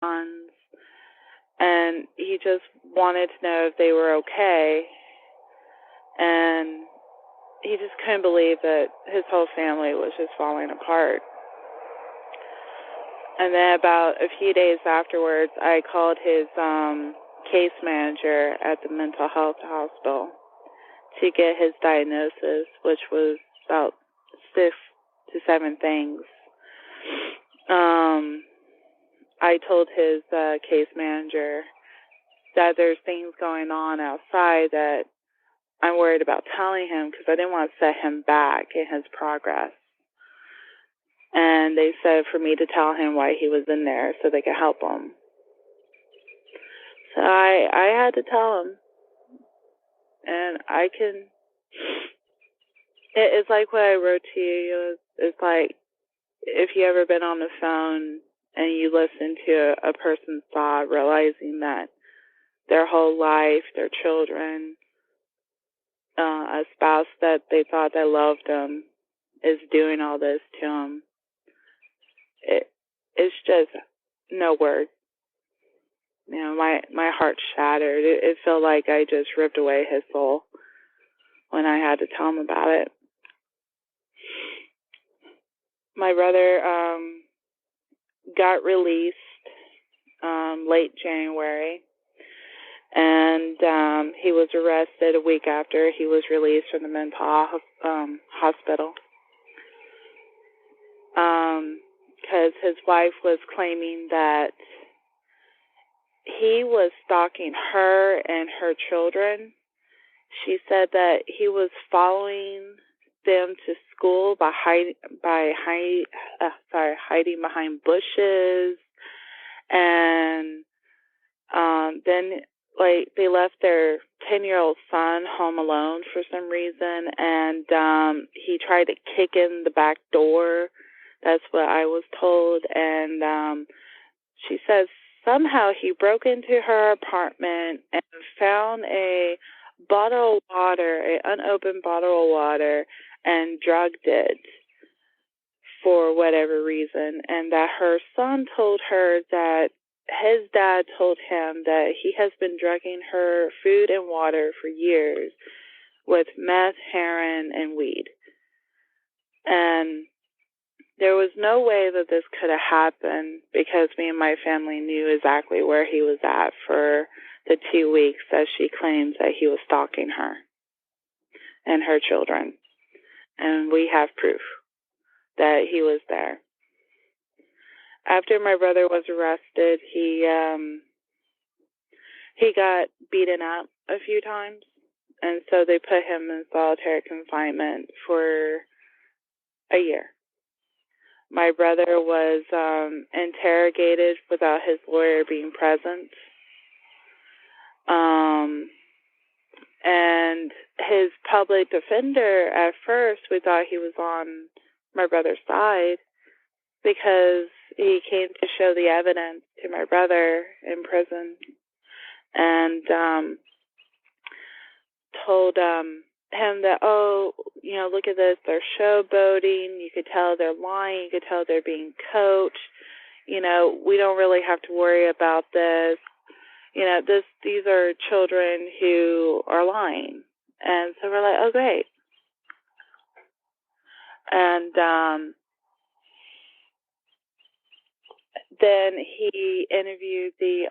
sons, and he just wanted to know if they were okay, and he just couldn't believe that his whole family was just falling apart. And then about a few days afterwards, I called his case manager at the mental health hospital to get his diagnosis, which was about 6 to 7 things. I told his case manager that there's things going on outside that I'm worried about telling him because I didn't want to set him back in his progress. And they said for me to tell him why he was in there so they could help him. So I had to tell him. And it's like what I wrote to you. It's like if you ever been on the phone and you listen to a person's thought, realizing that their whole life, their children, a spouse that they thought that loved them is doing all this to them. It's just no word. You know, my heart shattered. It felt like I just ripped away his soul when I had to tell him about it. My brother got released late January, and he was arrested a week after he was released from the mental hospital because his wife was claiming that he was stalking her and her children. She said that he was following them to school by hiding behind bushes, and then they left their 10-year-old son home alone for some reason, and he tried to kick in the back door. That's what I was told. And she says somehow he broke into her apartment and found a bottle of water, an unopened bottle of water, and drugged it for whatever reason, and that her son told her that his dad told him that he has been drugging her food and water for years with meth, heroin, and weed. And there was no way that this could have happened because me and my family knew exactly where he was at for the 2 weeks that she claims that he was stalking her and her children. And we have proof that he was there. After my brother was arrested, he got beaten up a few times, and so they put him in solitary confinement for a year. My brother was interrogated without his lawyer being present. And his public defender, at first, we thought he was on my brother's side because he came to show the evidence to my brother in prison and told him that, look at this, they're showboating, you could tell they're lying, you could tell they're being coached, we don't really have to worry about this. These are children who are lying. And so we're like, oh, great. And then he interviewed the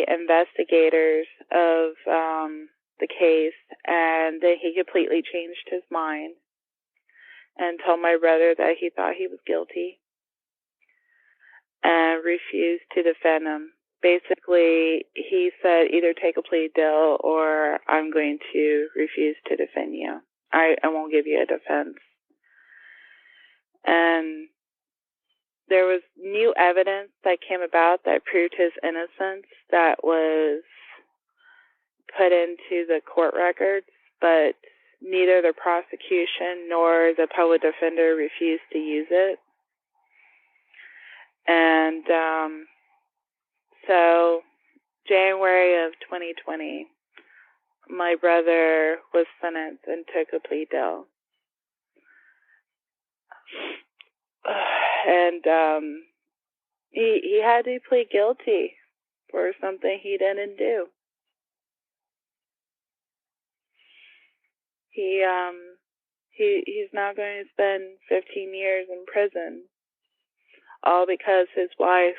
investigators of the case, and then he completely changed his mind and told my brother that he thought he was guilty and refused to defend him. Basically, he said, either take a plea deal or I'm going to refuse to defend you. I won't give you a defense. And there was new evidence that came about that proved his innocence that was put into the court records, but neither the prosecution nor the public defender refused to use it. And so January of 2020, my brother was sentenced and took a plea deal. And he had to plead guilty for something he didn't do. He's now going to spend 15 years in prison, all because his wife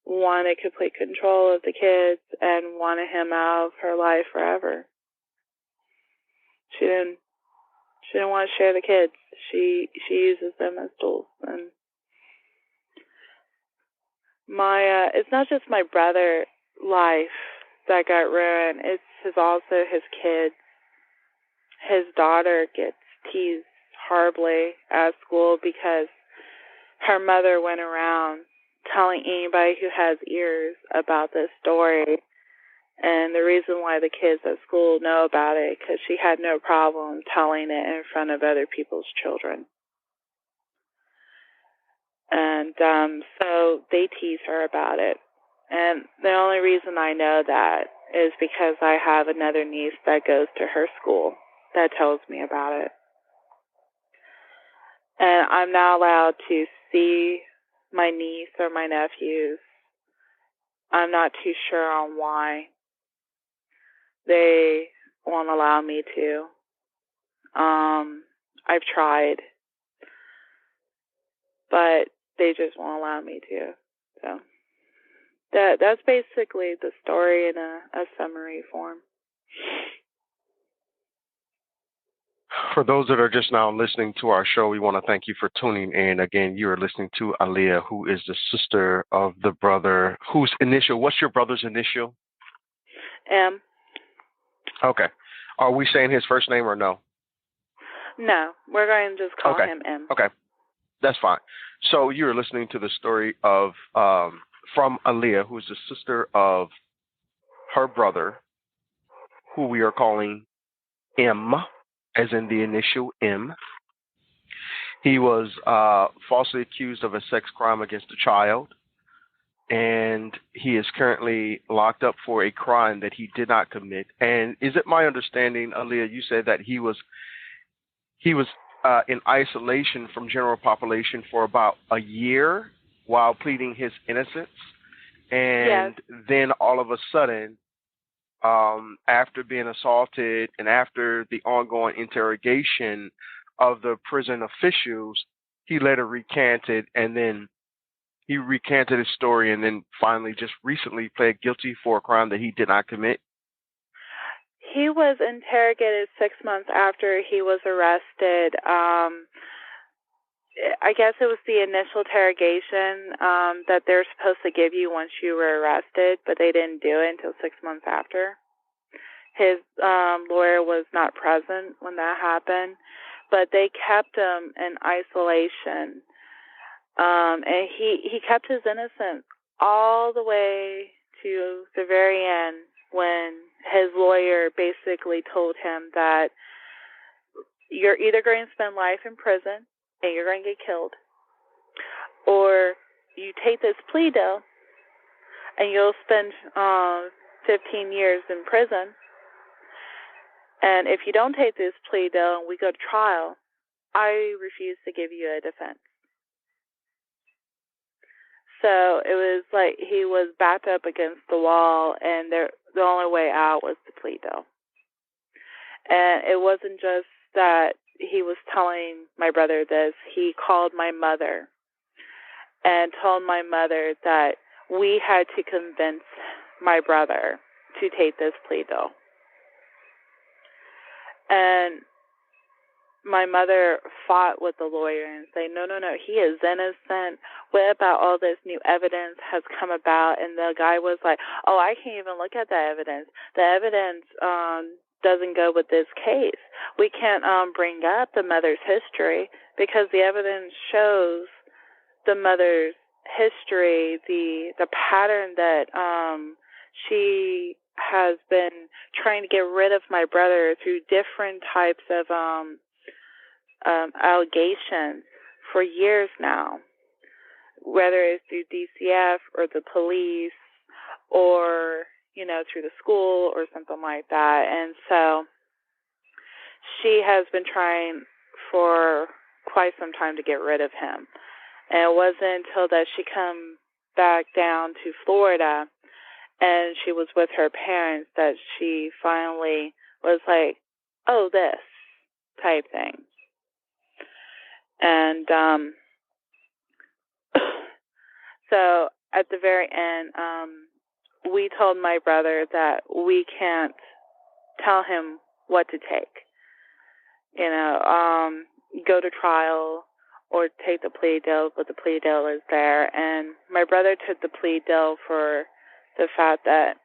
wanted complete control of the kids and wanted him out of her life forever. She didn't want to share the kids. She uses them as tools. And it's not just my brother's life that got ruined. It's also his kids. His daughter gets teased horribly at school because her mother went around telling anybody who has ears about this story. And the reason why the kids at school know about it, because she had no problem telling it in front of other people's children. And so they tease her about it. And the only reason I know that is because I have another niece that goes to her school that tells me about it. And I'm not allowed to see my niece or my nephews. I'm not too sure on why they won't allow me to. I've tried, but they just won't allow me to. So that's basically the story in a summary form. For those that are just now listening to our show, we want to thank you for tuning in. Again, you are listening to Alia, who is the sister of the brother whose initial, what's your brother's initial? M. Okay. Are we saying his first name or no? No, we're going to just call him M. Okay, that's fine. So you're listening to the story of from Alia, who is the sister of her brother, who we are calling M, as in the initial M. He was falsely accused of a sex crime against a child, and he is currently locked up for a crime that he did not commit. And is it my understanding, Alia, you said that he was in isolation from general population for about a year while pleading his innocence, and then all of a sudden, after being assaulted and after the ongoing interrogation of the prison officials, he later recanted, and then he recanted his story, and then finally just recently pled guilty for a crime that he did not commit. He was interrogated 6 months after he was arrested. I guess it was the initial interrogation that they're supposed to give you once you were arrested, but they didn't do it until 6 months after. His lawyer was not present when that happened, but they kept him in isolation. And he kept his innocence all the way to the very end, when his lawyer basically told him that you're either going to spend life in prison and you're going to get killed, or you take this plea deal and you'll spend 15 years in prison. And if you don't take this plea deal and we go to trial, I refuse to give you a defense. So it was like he was backed up against the wall, and the only way out was the plea deal. And it wasn't just that he was telling my brother this. He called my mother and told my mother that we had to convince my brother to take this plea deal. And my mother fought with the lawyer and said, no, he is innocent. What about all this new evidence has come about? And the guy was like, oh, I can't even look at the evidence. The evidence doesn't go with this case. We can't bring up the mother's history because the evidence shows the mother's history, the pattern that she has been trying to get rid of my brother through different types of allegations for years now, whether it's through DCF or the police or, through the school or something like that. And so she has been trying for quite some time to get rid of him. And it wasn't until that she come back down to Florida and she was with her parents that she finally was like, oh, this type thing. And so at the very end, we told my brother that we can't tell him what to take. You know, go to trial or take the plea deal, but the plea deal is there. And my brother took the plea deal for the fact that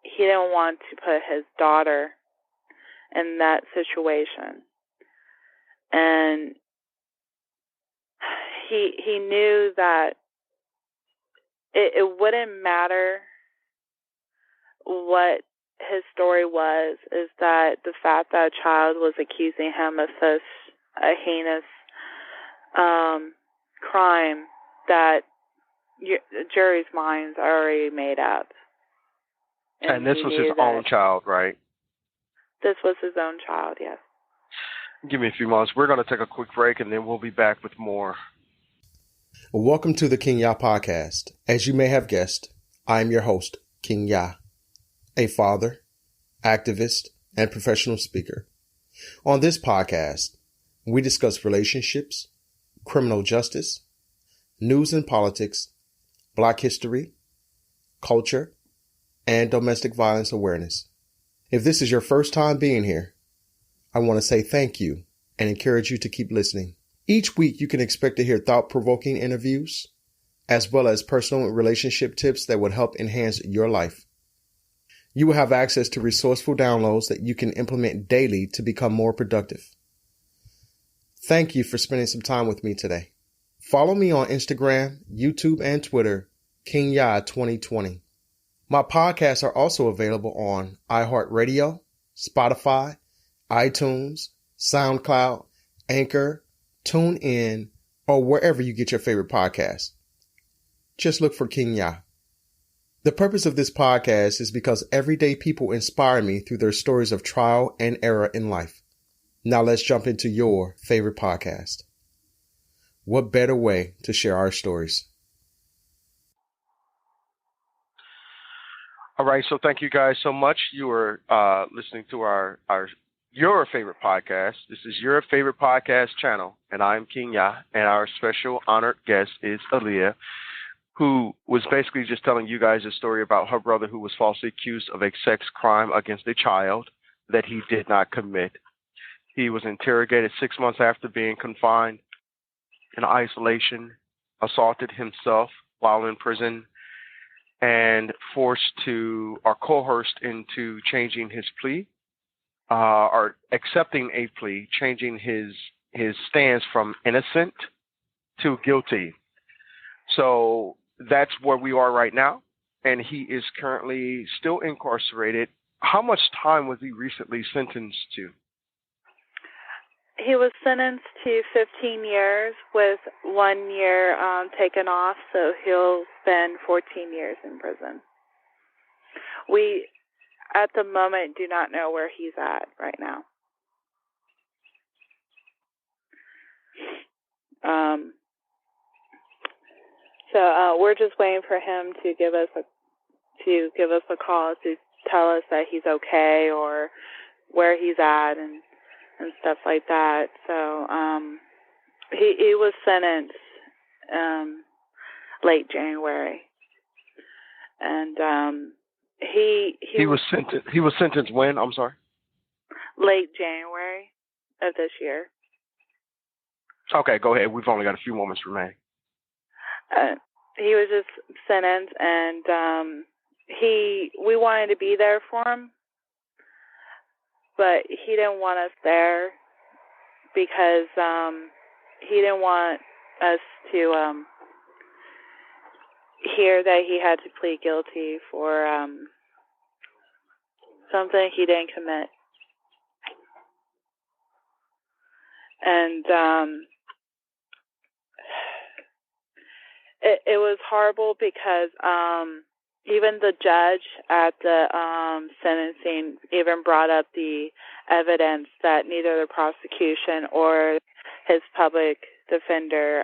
he didn't want to put his daughter in that situation. And he knew that it wouldn't matter what his story was, is that the fact that a child was accusing him of such a heinous crime that the jury's minds are already made up. And this was his own child, right? This was his own child, yes. Give me a few moments. We're going to take a quick break, and then we'll be back with more. Welcome to the Kingya podcast. As you may have guessed, I am your host, Kingya, a father, activist, and professional speaker. On this podcast, we discuss relationships, criminal justice, news and politics, Black history, culture, and domestic violence awareness. If this is your first time being here, I want to say thank you and encourage you to keep listening. Each week, you can expect to hear thought-provoking interviews, as well as personal relationship tips that would help enhance your life. You will have access to resourceful downloads that you can implement daily to become more productive. Thank you for spending some time with me today. Follow me on Instagram, YouTube, and Twitter, Kingya 2020. My podcasts are also available on iHeartRadio, Spotify, iTunes, Soundcloud, Anchor, Tunein, or wherever you get your favorite podcasts. Just look for Kingya. The purpose of this podcast is because everyday people inspire me through their stories of trial and error in life. Now let's jump into your favorite podcast. What better way to share our stories? All right, so thank you guys so much. You are listening to your favorite podcast. This is your favorite podcast channel, and I'm Kingya, and our special honored guest is Alia, who was basically just telling you guys a story about her brother who was falsely accused of a sex crime against a child that he did not commit. He was interrogated 6 months after being confined in isolation, assaulted himself while in prison, and coerced into changing his plea, or accepting a plea, changing his stance from innocent to guilty. So that's where we are right now, and he is currently still incarcerated. How much time was he recently sentenced to? He was sentenced to 15 years with 1 year taken off, so he'll spend 14 years in prison. We, at the moment, do not know where he's at right now. So we're just waiting for him to give us a call to tell us that he's okay or where he's at and stuff like that. So he was sentenced late January, and he was sentenced when? I'm sorry. Late January of this year. Okay, go ahead. We've only got a few moments remaining. He was just sentenced, and we wanted to be there for him, but he didn't want us there because he didn't want us to hear that he had to plead guilty for something he didn't commit. And it was horrible because even the judge at the sentencing even brought up the evidence that neither the prosecution or his public defender